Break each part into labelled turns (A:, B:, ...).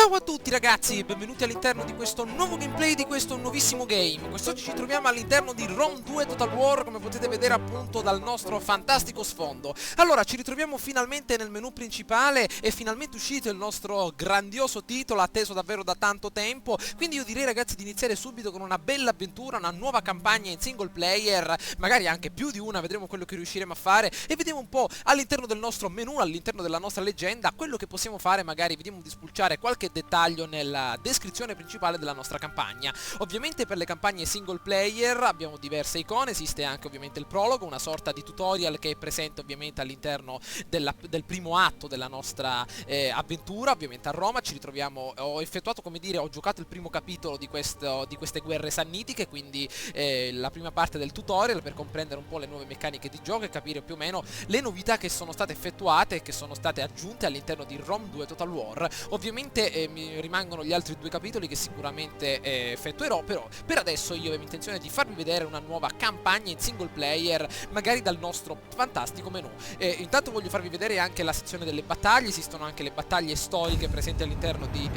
A: Ciao a tutti ragazzi e benvenuti all'interno di questo nuovo gameplay di questo nuovissimo game. Quest'oggi ci troviamo all'interno di Rome 2 Total War, come potete vedere appunto dal nostro fantastico sfondo. Allora, ci ritroviamo finalmente nel menu principale, è finalmente uscito il nostro grandioso titolo atteso davvero da tanto tempo. Quindi io direi ragazzi di iniziare subito con una bella avventura, una nuova campagna in single player, magari anche più di una, vedremo quello che riusciremo a fare e vediamo un po' all'interno del nostro menu, all'interno della nostra leggenda, quello che possiamo fare. Magari vediamo di spulciare qualche dettaglio nella descrizione principale della nostra campagna. Ovviamente per le campagne single player abbiamo diverse icone, esiste anche ovviamente il prologo, una sorta di tutorial che è presente ovviamente all'interno del primo atto della nostra avventura. Ovviamente a Roma ci ritroviamo, ho effettuato, come dire, ho giocato il primo capitolo di queste guerre sannitiche, quindi la prima parte del tutorial per comprendere un po' le nuove meccaniche di gioco e capire più o meno le novità che sono state effettuate e che sono state aggiunte all'interno di Rome 2 Total War. Ovviamente mi rimangono gli altri due capitoli che sicuramente effettuerò, però per adesso io avevo intenzione di farvi vedere una nuova campagna in single player, magari dal nostro fantastico menu. Intanto voglio farvi vedere anche la sezione delle battaglie. Esistono anche le battaglie storiche presenti all'interno di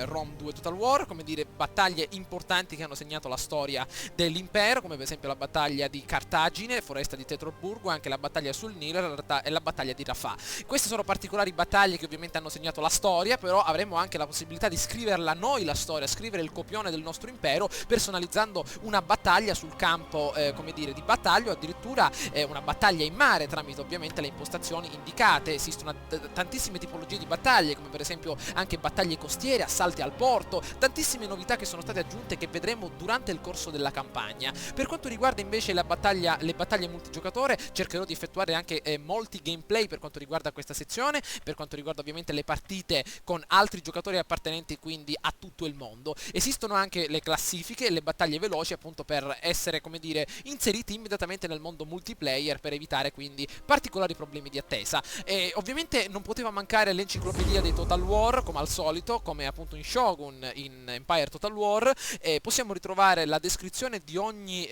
A: Rome 2 Total War, come dire battaglie importanti che hanno segnato la storia dell'impero, come per esempio la battaglia di Cartagine, foresta di Tetrburgo, anche la battaglia sul Nilo e la battaglia di Rafah. Queste sono particolari battaglie che ovviamente hanno segnato la storia, però avremo anche la possibilità di scriverla noi la storia, scrivere il copione del nostro impero, personalizzando una battaglia sul campo, come dire, di battaglia, o addirittura una battaglia in mare tramite ovviamente le impostazioni indicate. Esistono tantissime tipologie di battaglie, come per esempio anche battaglie costiere, assalti al porto, tantissime novità che sono state aggiunte che vedremo durante il corso della campagna. Per quanto riguarda invece le battaglie multigiocatore, cercherò di effettuare anche molti gameplay per quanto riguarda questa sezione, per quanto riguarda ovviamente le partite con altri giocatori appartenenti quindi a tutto il mondo. Esistono anche le classifiche e le battaglie veloci, appunto per essere, come dire, inseriti immediatamente nel mondo multiplayer, per evitare quindi particolari problemi di attesa. E ovviamente non poteva mancare l'enciclopedia dei Total War, come al solito, come appunto in Shogun, in Empire Total War. Possiamo ritrovare la descrizione di ogni,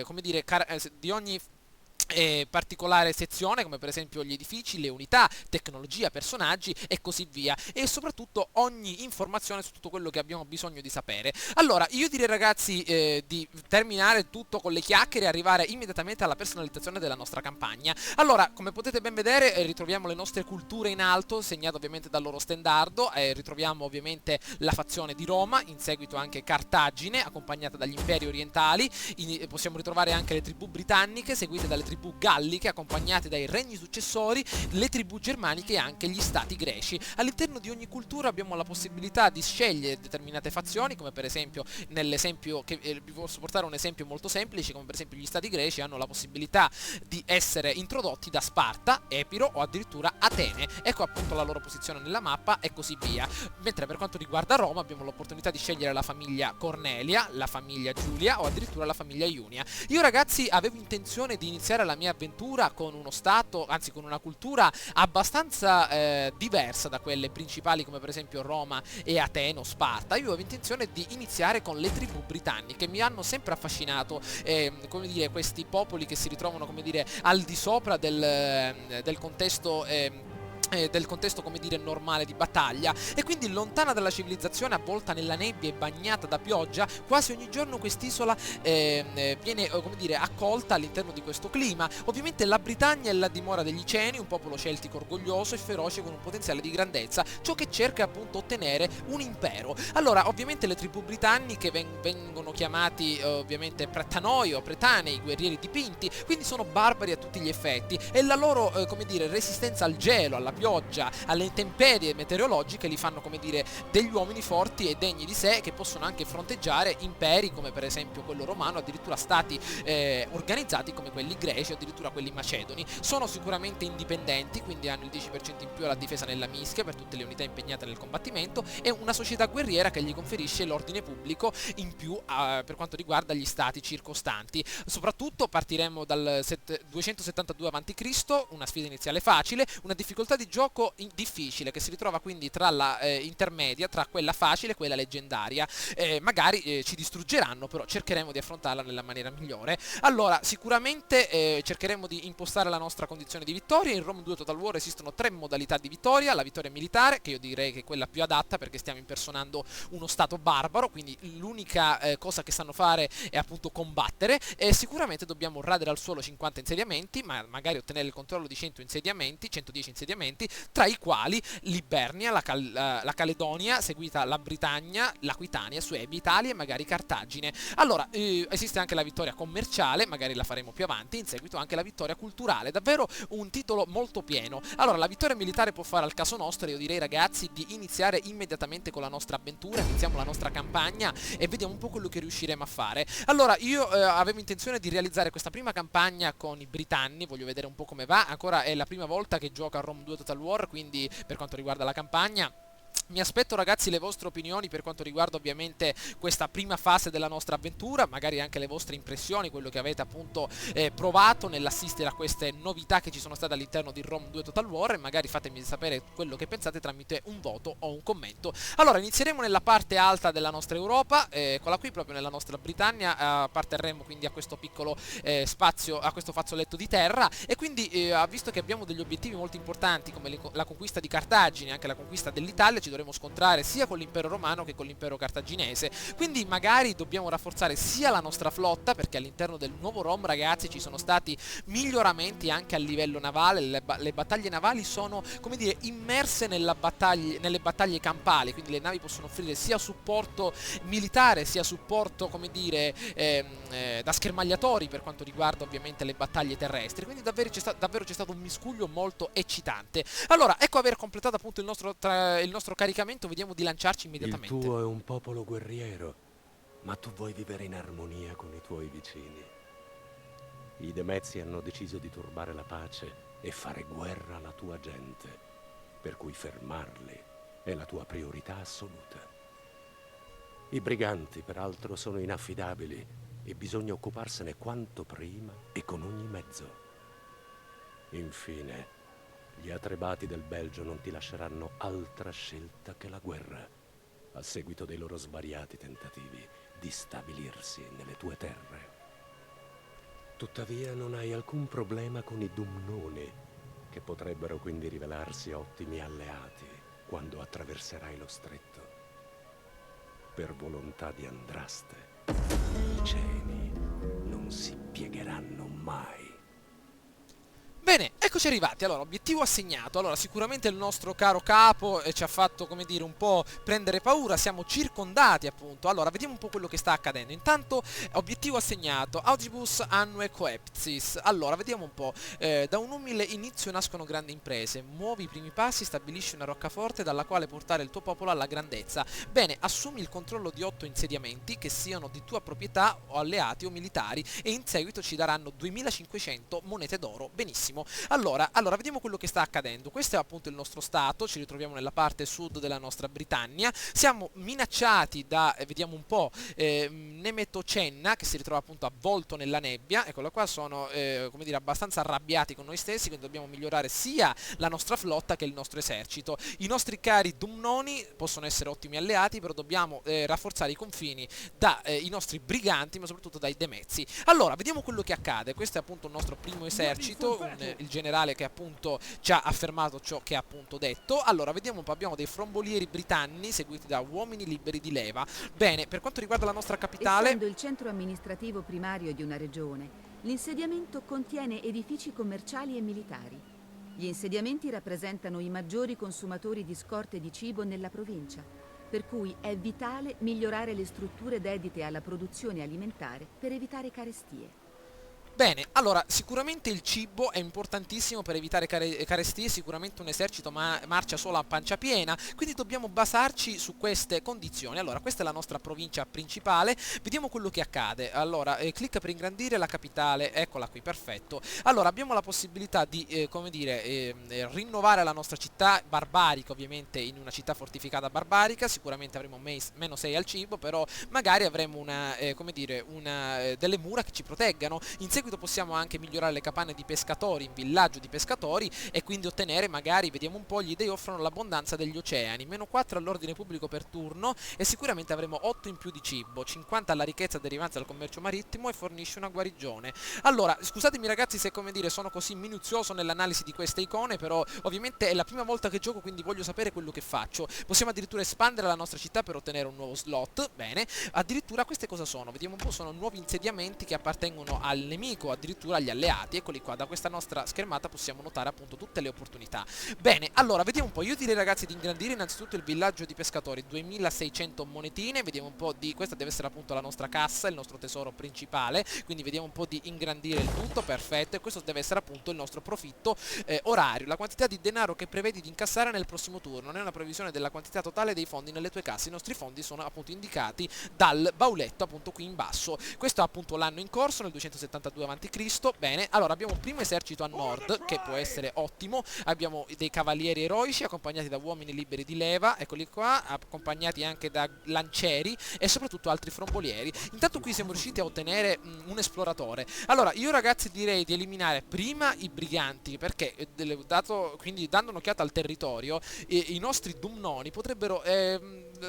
A: come dire, di ogni particolare sezione, come per esempio gli edifici, le unità, tecnologia, personaggi e così via, e soprattutto ogni informazione su tutto quello che abbiamo bisogno di sapere. Allora io direi ragazzi di terminare tutto con le chiacchiere e arrivare immediatamente alla personalizzazione della nostra campagna. Allora, come potete ben vedere, ritroviamo le nostre culture in alto, segnate ovviamente dal loro stendardo. Ritroviamo ovviamente la fazione di Roma, in seguito anche Cartagine, accompagnata dagli imperi orientali. Possiamo ritrovare anche le tribù britanniche, seguite dalle tribù galliche, accompagnate dai regni successori, le tribù germaniche e anche gli stati greci. All'interno di ogni cultura abbiamo la possibilità di scegliere determinate fazioni, come per esempio nell'esempio che vi posso portare un esempio molto semplice, come per esempio gli stati greci hanno la possibilità di essere introdotti da Sparta, Epiro o addirittura Atene. Ecco appunto la loro posizione nella mappa e così via. Mentre per quanto riguarda Roma abbiamo l'opportunità di scegliere la famiglia Cornelia, la famiglia Giulia o addirittura la famiglia Iunia. Io ragazzi avevo intenzione di iniziare la mia avventura con uno stato, anzi con una cultura abbastanza diversa da quelle principali, come per esempio Roma e Atene o Sparta. Io avevo intenzione di iniziare con le tribù britanniche. Mi hanno sempre affascinato, come dire, questi popoli che si ritrovano, come dire, al di sopra del contesto come dire normale di battaglia, e quindi lontana dalla civilizzazione, avvolta nella nebbia e bagnata da pioggia, quasi ogni giorno quest'isola viene, come dire, accolta all'interno di questo clima. Ovviamente la Britannia è la dimora degli Ceni, un popolo celtico orgoglioso e feroce con un potenziale di grandezza, ciò che cerca appunto ottenere un impero. Allora ovviamente le tribù britanniche vengono chiamati ovviamente Pretanoi o Pretanei, guerrieri dipinti, quindi sono barbari a tutti gli effetti, e la loro come dire resistenza al gelo, alla pioggia, alle intemperie meteorologiche li fanno, come dire, degli uomini forti e degni di sé, che possono anche fronteggiare imperi come per esempio quello romano, addirittura stati organizzati come quelli greci o addirittura quelli macedoni. Sono sicuramente indipendenti, quindi hanno il 10% in più alla difesa nella mischia per tutte le unità impegnate nel combattimento, e una società guerriera che gli conferisce l'ordine pubblico in più per quanto riguarda gli stati circostanti. Soprattutto partiremo dal 272 a.C., una sfida iniziale facile, una difficoltà di di gioco difficile, che si ritrova quindi tra la intermedia, tra quella facile e quella leggendaria. Magari ci distruggeranno, però cercheremo di affrontarla nella maniera migliore. Allora, sicuramente cercheremo di impostare la nostra condizione di vittoria. In Rome 2 Total War esistono 3 modalità di vittoria: la vittoria militare, che io direi che è quella più adatta perché stiamo impersonando uno stato barbaro, quindi l'unica cosa che sanno fare è appunto combattere, e sicuramente dobbiamo radere al suolo 50 insediamenti, ma magari ottenere il controllo di 100 insediamenti, 110 insediamenti, tra i quali l'Ibernia, la Caledonia, seguita la Britannia, l'Aquitania, Suebi, Italia e magari Cartagine. Allora, esiste anche la vittoria commerciale, magari la faremo più avanti, in seguito anche la vittoria culturale, davvero un titolo molto pieno. Allora, la vittoria militare può fare al caso nostro, io direi ragazzi di iniziare immediatamente con la nostra avventura, iniziamo la nostra campagna e vediamo un po' quello che riusciremo a fare. Allora, io avevo intenzione di realizzare questa prima campagna con i britanni, voglio vedere un po' come va, ancora è la prima volta che gioco a Rome 2 Total War, quindi per quanto riguarda la campagna mi aspetto ragazzi le vostre opinioni per quanto riguarda ovviamente questa prima fase della nostra avventura, magari anche le vostre impressioni, quello che avete appunto provato nell'assistere a queste novità che ci sono state all'interno di Rome 2 Total War, e magari fatemi sapere quello che pensate tramite un voto o un commento. Allora, inizieremo nella parte alta della nostra Europa, eccola qui, proprio nella nostra Britannia, apparterremo quindi a questo piccolo spazio, a questo fazzoletto di terra, e quindi visto che abbiamo degli obiettivi molto importanti come la conquista di Cartagine e anche la conquista dell'Italia, ci dovremo scontrare sia con l'impero romano che con l'impero cartaginese, quindi magari dobbiamo rafforzare sia la nostra flotta, perché all'interno del nuovo Rome ragazzi ci sono stati miglioramenti anche a livello navale, le battaglie navali sono, come dire, immerse nelle battaglie campali, quindi le navi possono offrire sia supporto militare sia supporto, come dire, da schermagliatori per quanto riguarda ovviamente le battaglie terrestri, quindi davvero c'è stato un miscuglio molto eccitante. Allora, ecco aver completato appunto il nostro caricamento, vediamo di lanciarci immediatamente.
B: Il tuo è un popolo guerriero, ma tu vuoi vivere in armonia con i tuoi vicini. I Demezzi hanno deciso di turbare la pace e fare guerra alla tua gente, per cui fermarli è la tua priorità assoluta. I briganti, peraltro, sono inaffidabili e bisogna occuparsene quanto prima e con ogni mezzo. Infine, gli Atrebati del Belgio non ti lasceranno altra scelta che la guerra, a seguito dei loro svariati tentativi di stabilirsi nelle tue terre. Tuttavia non hai alcun problema con i Dumnoni, che potrebbero quindi rivelarsi ottimi alleati quando attraverserai lo stretto. Per volontà di Andraste, i cieli non si piegheranno mai.
A: Bene, eccoci arrivati. Allora, obiettivo assegnato. Allora, sicuramente il nostro caro capo ci ha fatto, come dire, un po' prendere paura. Siamo circondati, appunto. Allora, vediamo un po' quello che sta accadendo. Intanto, obiettivo assegnato: Audibus annue coeptis. Allora, vediamo un po'. Da un umile inizio nascono grandi imprese. Muovi i primi passi, stabilisci una roccaforte dalla quale portare il tuo popolo alla grandezza. Bene, assumi il controllo di 8 insediamenti che siano di tua proprietà o alleati o militari, e in seguito ci daranno 2500 monete d'oro. Benissimo. Allora, vediamo quello che sta accadendo. Questo è appunto il nostro stato, ci ritroviamo nella parte sud della nostra Britannia, siamo minacciati da, vediamo un po', Nemetocenna, che si ritrova appunto avvolto nella nebbia. Eccolo qua, sono, come dire, abbastanza arrabbiati con noi stessi, quindi dobbiamo migliorare sia la nostra flotta che il nostro esercito. I nostri cari Dumnoni possono essere ottimi alleati, però dobbiamo rafforzare i confini dai nostri briganti, ma soprattutto dai Demezzi. Allora, vediamo quello che accade. Questo è appunto il nostro primo esercito, il generale che appunto ci ha affermato ciò che ha appunto detto. Allora, vediamo un po', abbiamo dei frombolieri britanni seguiti da uomini liberi di leva. Bene, per quanto riguarda la nostra capitale,
C: essendo il centro amministrativo primario di una regione, l'insediamento contiene edifici commerciali e militari. Gli insediamenti rappresentano i maggiori consumatori di scorte di cibo nella provincia, per cui è vitale migliorare le strutture dedite alla produzione alimentare per evitare carestie.
A: bene, allora, sicuramente il cibo è importantissimo per evitare carestie, sicuramente un esercito marcia solo a pancia piena, quindi dobbiamo basarci su queste condizioni. Allora, questa è la nostra provincia principale, vediamo quello che accade. Allora, clicca per ingrandire la capitale, eccola qui, perfetto. Allora, abbiamo la possibilità di, come dire, rinnovare la nostra città barbarica, ovviamente in una città fortificata barbarica, sicuramente avremo meno 6 al cibo, però magari avremo una, come dire, delle mura che ci proteggano. In seguito seguito possiamo anche migliorare le capanne di pescatori in villaggio di pescatori e quindi ottenere magari, vediamo un po', gli dei offrono l'abbondanza degli oceani, meno 4 all'ordine pubblico per turno e sicuramente avremo 8 in più di cibo, 50 alla ricchezza derivante dal commercio marittimo e fornisce una guarigione. Allora, scusatemi ragazzi se, come dire, sono così minuzioso nell'analisi di queste icone, però ovviamente è la prima volta che gioco, quindi voglio sapere quello che faccio. Possiamo addirittura espandere la nostra città per ottenere un nuovo slot, bene. Addirittura queste cosa sono? Vediamo un po', sono nuovi insediamenti che appartengono al nemico, addirittura agli alleati. Eccoli qua, da questa nostra schermata possiamo notare appunto tutte le opportunità. Bene, allora, vediamo un po', io direi ragazzi di ingrandire innanzitutto il villaggio di pescatori, 2600 monetine, vediamo un po' di, questa deve essere appunto la nostra cassa, il nostro tesoro principale, quindi vediamo un po' di ingrandire il tutto, perfetto, e questo deve essere appunto il nostro profitto orario, la quantità di denaro che prevedi di incassare nel prossimo turno, non è una previsione della quantità totale dei fondi nelle tue casse, i nostri fondi sono appunto indicati dal bauletto appunto qui in basso, questo è appunto l'anno in corso nel 272 a.C., bene, allora abbiamo un primo esercito a nord che può essere ottimo, abbiamo dei cavalieri eroici accompagnati da uomini liberi di leva, eccoli qua, accompagnati anche da lancieri e soprattutto altri frombolieri. Intanto qui siamo riusciti a ottenere un esploratore. Allora io ragazzi direi di eliminare prima i briganti, perché quindi dando un'occhiata al territorio i nostri dumnoni potrebbero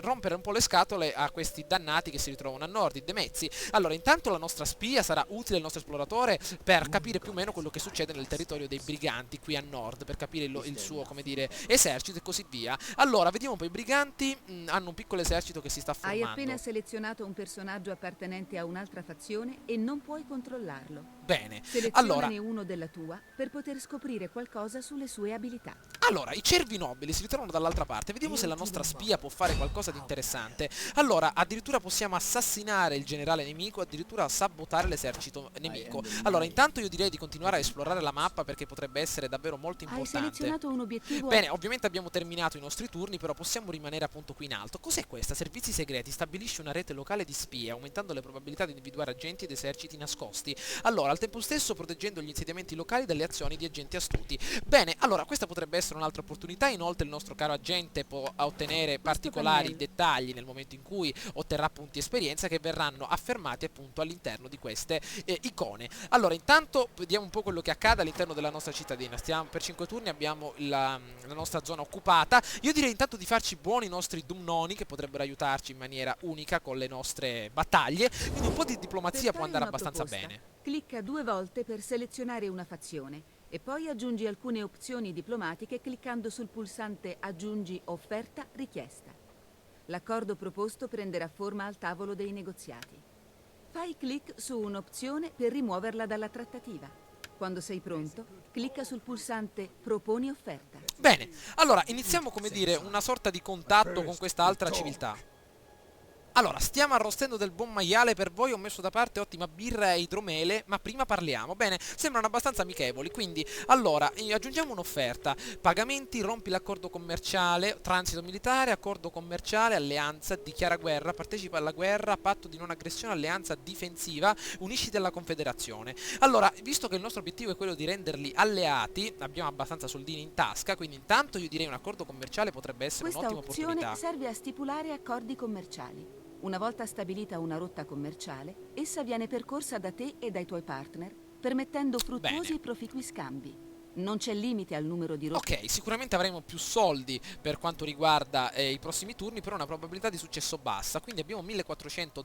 A: rompere un po' le scatole a questi dannati che si ritrovano a nord, i demezzi. Allora intanto la nostra spia sarà utile al nostro esploratore per capire più o meno quello che succede nel territorio dei briganti qui a nord, per capire il suo, come dire, esercito e così via. Allora vediamo un po', i briganti hanno un piccolo esercito che si sta formando.
C: Hai appena selezionato un personaggio appartenente a un'altra fazione e non puoi controllarlo.
A: Bene,
C: Selezionane uno della tua per poter scoprire qualcosa sulle sue abilità.
A: allora i cervi nobili si ritrovano dall'altra parte, vediamo se la nostra spia può fare qualcosa di interessante. Allora addirittura possiamo assassinare il generale nemico, addirittura sabotare l'esercito nemico. Allora intanto io direi di continuare a esplorare la mappa perché potrebbe essere davvero molto
C: Hai
A: importante.
C: selezionato un obiettivo.
A: Bene, ovviamente abbiamo terminato i nostri turni, però possiamo rimanere appunto qui in alto. Cos'è questa? Servizi segreti, stabilisce una rete locale di spie, aumentando le probabilità di individuare agenti ed eserciti nascosti. Allora, al tempo stesso proteggendo gli insediamenti locali dalle azioni di agenti astuti. Bene, allora questa potrebbe essere un'altra opportunità, inoltre il nostro caro agente può ottenere particolari dettagli nel momento in cui otterrà punti esperienza che verranno affermati appunto all'interno di queste icone. Allora, intanto vediamo un po' quello che accade all'interno della nostra cittadina. Stiamo per 5 turni, abbiamo la nostra zona occupata. Io direi intanto di farci buoni i nostri dumnoni che potrebbero aiutarci in maniera unica con le nostre battaglie, quindi un po' di diplomazia può andare abbastanza bene.
C: Clicca 2 volte per selezionare una fazione e poi aggiungi alcune opzioni diplomatiche cliccando sul pulsante Aggiungi offerta richiesta. L'accordo proposto prenderà forma al tavolo dei negoziati. Fai clic su un'opzione per rimuoverla dalla trattativa. Quando sei pronto, clicca sul pulsante Proponi offerta.
A: Bene, allora iniziamo, come dire, una sorta di contatto con questa altra civiltà. Allora, stiamo arrostendo del buon maiale per voi, ho messo da parte ottima birra e idromele, ma prima parliamo. Bene, sembrano abbastanza amichevoli, quindi, allora, aggiungiamo un'offerta. Pagamenti, rompi l'accordo commerciale, transito militare, accordo commerciale, alleanza, dichiara guerra, partecipa alla guerra, patto di non aggressione, alleanza difensiva, unisciti alla confederazione. Allora, visto che il nostro obiettivo è quello di renderli alleati, abbiamo abbastanza soldini in tasca, quindi intanto io direi un accordo commerciale potrebbe essere un'ottima opportunità.
C: Questa opzione serve a stipulare accordi commerciali. Una volta stabilita una rotta commerciale, essa viene percorsa da te e dai tuoi partner, permettendo fruttuosi e proficui scambi. Non c'è limite al numero di rotte.
A: Ok, sicuramente avremo più soldi per quanto riguarda i prossimi turni, però una probabilità di successo bassa, quindi abbiamo 1400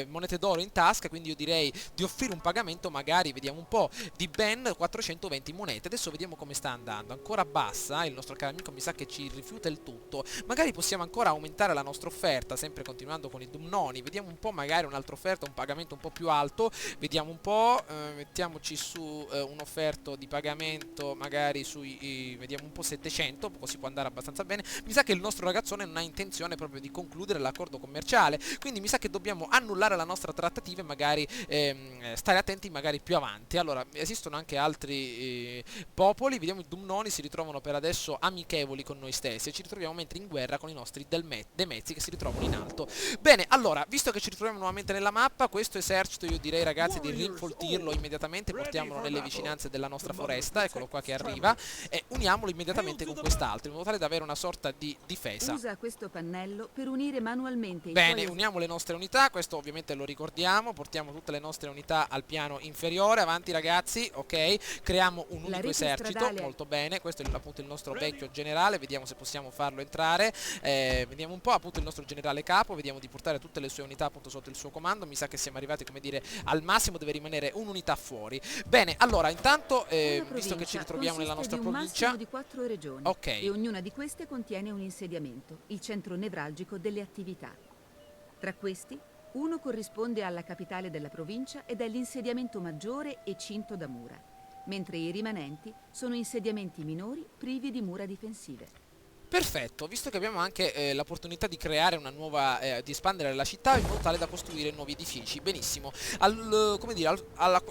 A: monete d'oro in tasca, quindi io direi di offrire un pagamento magari, vediamo un po', di ben 420 monete. Adesso vediamo come sta andando, ancora bassa, il nostro caro amico mi sa che ci rifiuta il tutto, magari possiamo ancora aumentare la nostra offerta, sempre continuando con i dumnoni, vediamo un po', magari un'altra offerta, un pagamento un po' più alto, vediamo un po', mettiamoci su un'offerta di pagamento magari sui vediamo un po' 700, così può andare abbastanza bene. Mi sa che il nostro ragazzone non ha intenzione proprio di concludere l'accordo commerciale, quindi mi sa che dobbiamo annullare la nostra trattativa e magari stare attenti magari più avanti. Allora, esistono anche altri popoli, vediamo i dumnoni si ritrovano per adesso amichevoli con noi stessi e ci ritroviamo mentre in guerra con i nostri demezzi che si ritrovano in alto. Bene, allora, visto che ci ritroviamo nuovamente nella mappa, questo esercito io direi ragazzi di rinfoltirlo immediatamente, portiamolo nelle nelle vicinanze della nostra foresta, eccolo qua che arriva, e uniamolo immediatamente con quest'altro, in modo tale da avere una sorta di difesa.
C: Usa questo pannello per unire manualmente
A: Bene,
C: i tuoi...
A: uniamo le nostre unità, questo ovviamente lo ricordiamo, portiamo tutte le nostre unità al piano inferiore, avanti ragazzi, ok, creiamo un unico esercito, molto bene, questo è appunto il nostro vecchio generale, vediamo se possiamo farlo entrare, vediamo un po', appunto il nostro generale capo, vediamo di portare tutte le sue unità appunto sotto il suo comando, mi sa che siamo arrivati, come dire, al massimo, deve rimanere un'unità fuori. Bene, allora intanto, visto che ci ritroviamo nella nostra provincia,
C: di 4 regioni,
A: ok,
C: e ognuna di queste contiene un insediamento, il centro nevralgico delle attività. Tra questi, uno corrisponde alla capitale della provincia ed è l'insediamento maggiore e cinto da mura, mentre i rimanenti sono insediamenti minori privi di mura difensive.
A: perfetto, visto che abbiamo anche l'opportunità di creare una nuova, di espandere la città in modo tale da costruire nuovi edifici, benissimo. Come dire,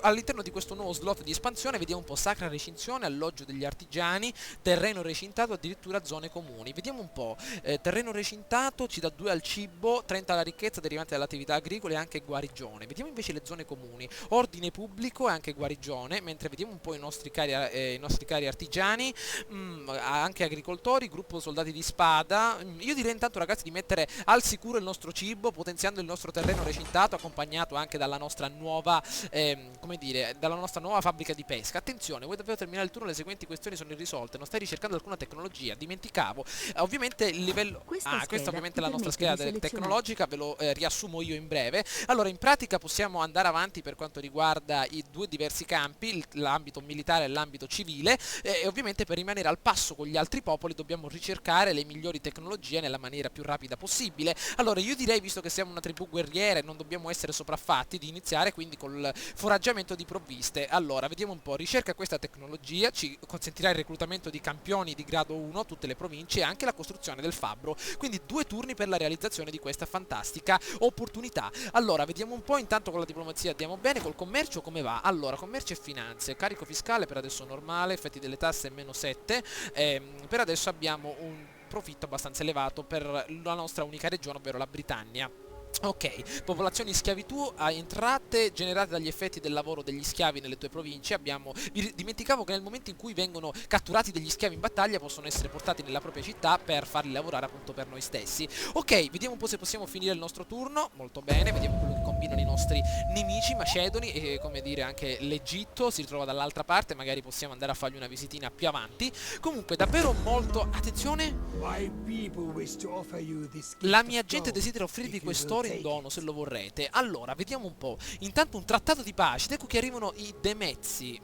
A: all'interno di questo nuovo slot di espansione vediamo un po' sacra recinzione, alloggio degli artigiani, terreno recintato, addirittura zone comuni. Vediamo un po', terreno recintato ci dà 2 al cibo, 30 alla ricchezza derivante dalle attività agricole e anche guarigione. Vediamo invece le zone comuni, ordine pubblico e anche guarigione, mentre vediamo un po' i nostri cari artigiani, anche agricoltori, gruppo soldati di spada. Io direi intanto ragazzi di mettere al sicuro il nostro cibo, potenziando il nostro terreno recintato, accompagnato anche dalla nostra nuova come dire, dalla nostra nuova fabbrica di pesca. Attenzione, vuoi davvero terminare il turno? Le seguenti questioni sono irrisolte, non stai ricercando alcuna tecnologia, dimenticavo. Ovviamente il livello, questa ovviamente è la nostra scheda tecnologica, ve lo riassumo io in breve. Allora, in pratica possiamo andare avanti per quanto riguarda i 2 diversi campi, l'ambito militare e l'ambito civile, e ovviamente per rimanere al passo con gli altri popoli dobbiamo ricercare le migliori tecnologie nella maniera più rapida possibile. Allora io direi, visto che siamo una tribù guerriera e non dobbiamo essere sopraffatti, di iniziare quindi col foraggiamento di provviste. Allora vediamo un po', ricerca questa tecnologia ci consentirà il reclutamento di campioni di grado 1 tutte le province e anche la costruzione del fabbro, quindi 2 turni per la realizzazione di questa fantastica opportunità. Allora vediamo un po', intanto con la diplomazia andiamo bene, col commercio come va? Allora, commercio e finanze, carico fiscale per adesso normale, effetti delle tasse -7, per adesso abbiamo un profitto abbastanza elevato per la nostra unica regione, ovvero la Britannia. Ok, popolazione in schiavitù, a entrate generate dagli effetti del lavoro degli schiavi nelle tue province. Dimenticavo che nel momento in cui vengono catturati degli schiavi in battaglia possono essere portati nella propria città per farli lavorare appunto per noi stessi. Ok, vediamo un po' se possiamo finire il nostro turno. Molto bene, vediamo quello che combinano i nostri nemici macedoni e, come dire, anche l'Egitto si ritrova dall'altra parte, magari possiamo andare a fargli una visitina più avanti. Comunque davvero molto, attenzione, la mia gente desidera offrirvi quest'oro in dono se lo vorrete. Allora vediamo un po', intanto un trattato di pace, ed ecco che arrivano i Demezzi.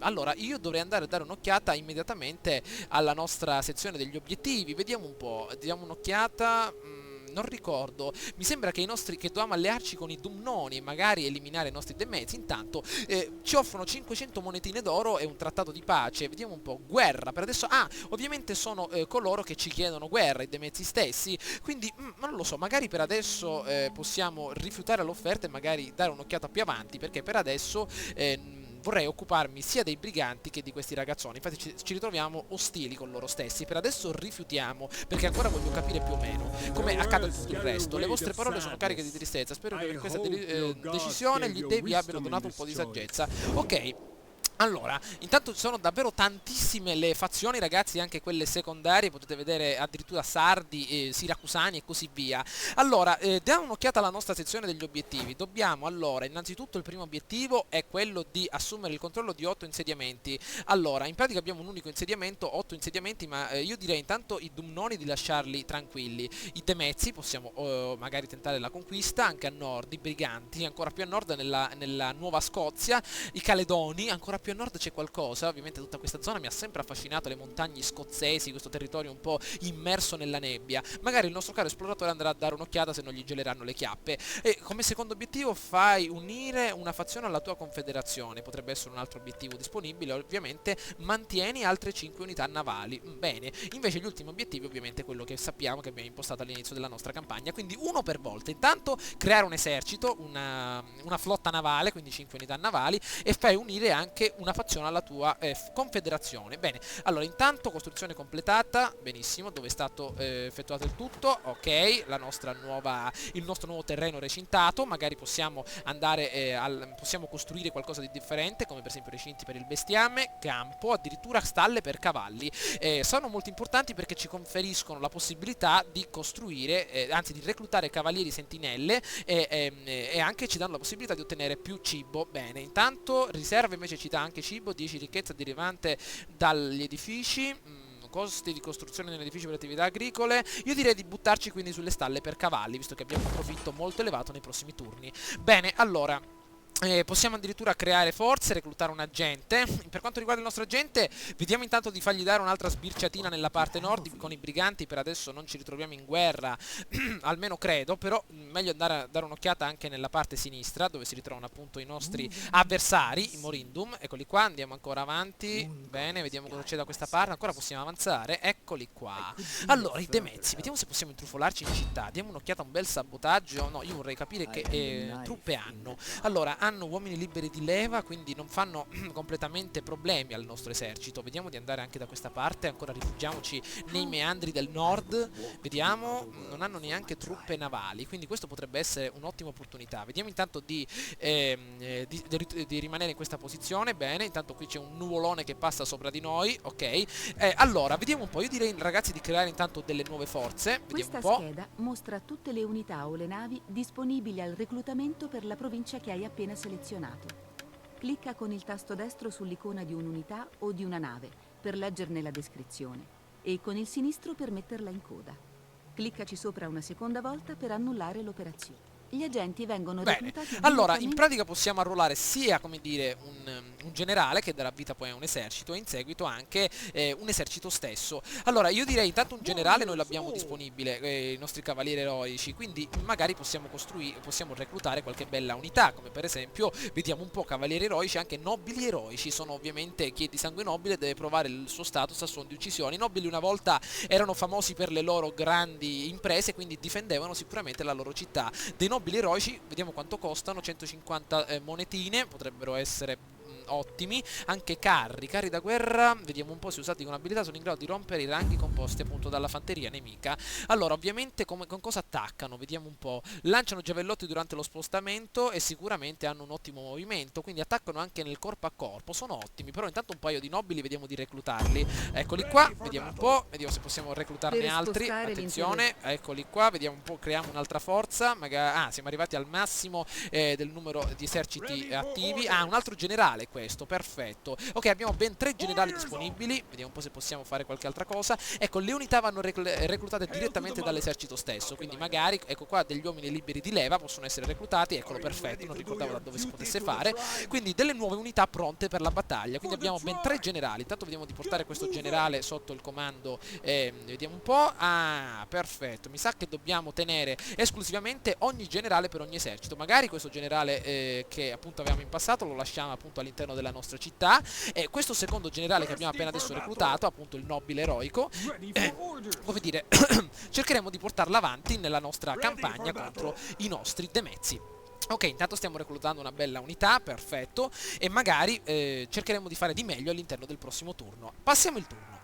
A: Allora io dovrei andare a dare un'occhiata immediatamente alla nostra sezione degli obiettivi, vediamo un po', diamo un'occhiata. Non ricordo, mi sembra che che dobbiamo allearci con i Dumnoni e magari eliminare i nostri Demezzi. Intanto ci offrono 500 monetine d'oro e un trattato di pace. Vediamo un po', guerra per adesso. Ovviamente sono coloro che ci chiedono guerra, i Demezzi stessi, quindi non lo so, magari per adesso possiamo rifiutare l'offerta e magari dare un'occhiata più avanti, perché per adesso vorrei occuparmi sia dei briganti che di questi ragazzoni. Infatti ci ritroviamo ostili con loro stessi. Per adesso rifiutiamo, perché ancora voglio capire più o meno come accade tutto il resto. Le vostre parole sono cariche di tristezza. Spero che per questa decisione gli dei vi abbiano donato un po' di saggezza. Ok. Allora, intanto sono davvero tantissime le fazioni, ragazzi, anche quelle secondarie, potete vedere addirittura sardi, siracusani e così via. Allora, diamo un'occhiata alla nostra sezione degli obiettivi. Dobbiamo, allora, innanzitutto il primo obiettivo è quello di assumere il controllo di 8 insediamenti. Allora, in pratica abbiamo un unico insediamento, 8 insediamenti, ma io direi intanto i Dumnoni di lasciarli tranquilli. I Demezzi possiamo magari tentare la conquista, anche a nord, i Briganti, ancora più a nord nella Nuova Scozia, i Caledoni, ancora più a nord c'è qualcosa. Ovviamente tutta questa zona mi ha sempre affascinato, le montagne scozzesi, questo territorio un po' immerso nella nebbia. Magari il nostro caro esploratore andrà a dare un'occhiata se non gli geleranno le chiappe. E come secondo obiettivo fai unire una fazione alla tua confederazione, potrebbe essere un altro obiettivo disponibile. Ovviamente mantieni altre 5 unità navali. Bene, invece gli ultimi obiettivi ovviamente quello che sappiamo che abbiamo impostato all'inizio della nostra campagna, quindi uno per volta. Intanto creare un esercito, una flotta navale, quindi 5 unità navali, e fai unire anche una fazione alla tua confederazione. Bene, allora intanto costruzione completata, benissimo, dove è stato effettuato il tutto, ok, il nostro nuovo terreno recintato, magari possiamo andare possiamo costruire qualcosa di differente, come per esempio recinti per il bestiame, campo, addirittura stalle per cavalli. Sono molto importanti perché ci conferiscono la possibilità di costruire, anzi di reclutare cavalieri sentinelle e anche ci danno la possibilità di ottenere più cibo. Bene, intanto riserva invece ci dà anche cibo, 10 ricchezza derivante dagli edifici, costi di costruzione negli edifici per attività agricole. Io direi di buttarci quindi sulle stalle per cavalli, visto che abbiamo un profitto molto elevato nei prossimi turni. Bene, allora possiamo addirittura creare forze, reclutare un agente. Per quanto riguarda il nostro agente, vediamo intanto di fargli dare un'altra sbirciatina nella parte nord con i briganti. Per adesso non ci ritroviamo in guerra, almeno credo, però meglio andare a dare un'occhiata anche nella parte sinistra, dove si ritrovano appunto i nostri avversari, i Morindum. Eccoli qua, andiamo ancora avanti. Bene, vediamo cosa c'è da questa parte. Ancora possiamo avanzare, eccoli qua. Allora, i Demezzi, vediamo se possiamo intrufolarci in città. Diamo un'occhiata a un bel sabotaggio. No, io vorrei capire che truppe hanno. Allora, hanno uomini liberi di leva, quindi non fanno completamente problemi al nostro esercito. Vediamo di andare anche da questa parte, ancora rifugiamoci nei meandri del nord. Vediamo, non hanno neanche truppe navali, quindi questo potrebbe essere un'ottima opportunità. Vediamo intanto di rimanere in questa posizione. Bene, intanto qui c'è un nuvolone che passa sopra di noi, ok. Allora, vediamo un po', io direi ragazzi di creare intanto delle nuove forze. Vediamo
C: Questa
A: un po'.
C: scheda mostra tutte le unità o le navi disponibili al reclutamento per la provincia che hai appena selezionato. Clicca con il tasto destro sull'icona di un'unità o di una nave per leggerne la descrizione e con il sinistro per metterla in coda. Cliccaci sopra una seconda volta per annullare l'operazione. Gli agenti vengono reclutati
A: allora in pratica possiamo arruolare sia, come dire, un generale che darà vita poi a un esercito e in seguito anche un esercito stesso. Allora io direi intanto un generale noi l'abbiamo disponibile, i nostri cavalieri eroici, quindi magari possiamo reclutare qualche bella unità, come per esempio vediamo un po' cavalieri eroici, anche nobili eroici. Sono ovviamente chi è di sangue nobile deve provare il suo status a suon di uccisione. I nobili una volta erano famosi per le loro grandi imprese, quindi difendevano sicuramente la loro città. Dei nobili eroici, vediamo quanto costano, 150 monetine, potrebbero essere ottimi. Anche carri da guerra, vediamo un po', se usati con abilità sono in grado di rompere i ranghi composti appunto dalla fanteria nemica. Allora ovviamente con cosa attaccano, vediamo un po', lanciano giavellotti durante lo spostamento e sicuramente hanno un ottimo movimento, quindi attaccano anche nel corpo a corpo, sono ottimi. Però intanto un paio di nobili vediamo di reclutarli, eccoli qua, vediamo un po', vediamo se possiamo reclutarne altri, attenzione, eccoli qua, vediamo un po', creiamo un'altra forza, magari, siamo arrivati al massimo del numero di eserciti attivi. Un altro generale questo, perfetto. Ok, abbiamo ben 3 generali disponibili, vediamo un po' se possiamo fare qualche altra cosa. Ecco, le unità vanno reclutate direttamente dall'esercito stesso, quindi magari, ecco qua, degli uomini liberi di leva possono essere reclutati, eccolo, perfetto, non ricordavo da dove si potesse fare, quindi delle nuove unità pronte per la battaglia, quindi abbiamo ben 3 generali. Intanto vediamo di portare questo generale sotto il comando, vediamo un po', perfetto, mi sa che dobbiamo tenere esclusivamente ogni generale per ogni esercito. Magari questo generale che appunto avevamo in passato lo lasciamo appunto all'interno della nostra città, e questo secondo generale che abbiamo appena adesso reclutato, appunto il nobile eroico, come dire, cercheremo di portarlo avanti nella nostra campagna contro i nostri Demezzi. Ok, intanto stiamo reclutando una bella unità, perfetto, e magari cercheremo di fare di meglio all'interno del prossimo turno. Passiamo il turno.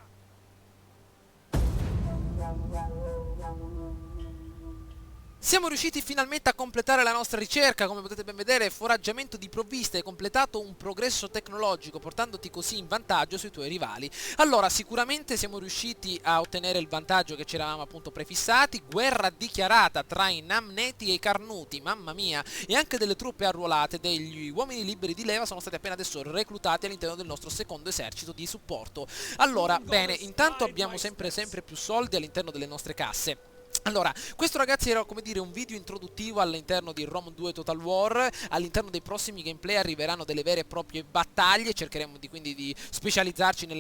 A: Siamo riusciti finalmente a completare la nostra ricerca, come potete ben vedere, foraggiamento di provviste, hai completato un progresso tecnologico, portandoti così in vantaggio sui tuoi rivali. Allora, sicuramente siamo riusciti a ottenere il vantaggio che ci eravamo appunto prefissati, guerra dichiarata tra i Namneti e i Carnuti, mamma mia, e anche delle truppe arruolate, degli uomini liberi di leva sono stati appena adesso reclutati all'interno del nostro secondo esercito di supporto. Allora, bene, intanto abbiamo sempre più soldi all'interno delle nostre casse. Allora, questo ragazzi era, come dire, un video introduttivo all'interno di Rome 2 Total War. All'interno dei prossimi gameplay arriveranno delle vere e proprie battaglie, cercheremo quindi di specializzarci nel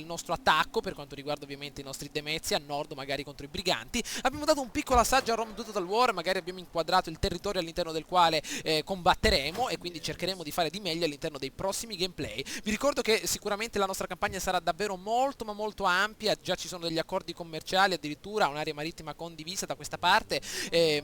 A: nostro attacco per quanto riguarda ovviamente i nostri Demezzi a nord, magari contro i briganti. Abbiamo dato un piccolo assaggio a Rome 2 Total War, magari abbiamo inquadrato il territorio all'interno del quale combatteremo, e quindi cercheremo di fare di meglio all'interno dei prossimi gameplay. Vi ricordo che sicuramente la nostra campagna sarà davvero molto ma molto ampia, già ci sono degli accordi commerciali, addirittura un'area marittima condivisa da questa parte.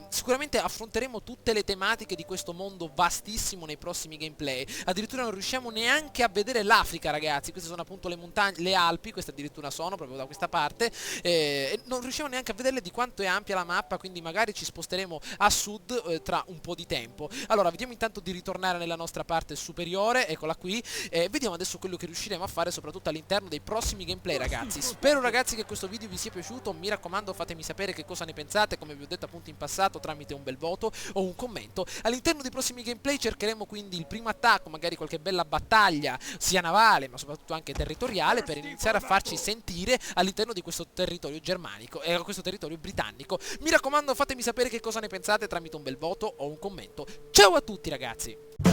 A: Sicuramente affronteremo tutte le tematiche di questo mondo vastissimo nei prossimi gameplay. Addirittura non riusciamo neanche a vedere l'Africa, ragazzi. Queste sono appunto le montagne, le Alpi, queste addirittura sono proprio da questa parte, e non riusciamo neanche a vederle di quanto è ampia la mappa, quindi magari ci sposteremo a sud tra un po' di tempo. Allora, vediamo intanto di ritornare nella nostra parte superiore, eccola qui, e vediamo adesso quello che riusciremo a fare, soprattutto all'interno dei prossimi gameplay, ragazzi. Spero, ragazzi, che questo video vi sia piaciuto. Mi raccomando, fatemi sapere che cosa ne pensate, come vi ho detto appunto in passato, tramite un bel voto o un commento. All'interno dei prossimi gameplay cercheremo quindi il primo attacco, magari qualche bella battaglia sia navale ma soprattutto anche territoriale, per iniziare a farci sentire all'interno di questo territorio germanico e questo territorio britannico. Mi raccomando, fatemi sapere che cosa ne pensate tramite un bel voto o un commento. Ciao a tutti, ragazzi!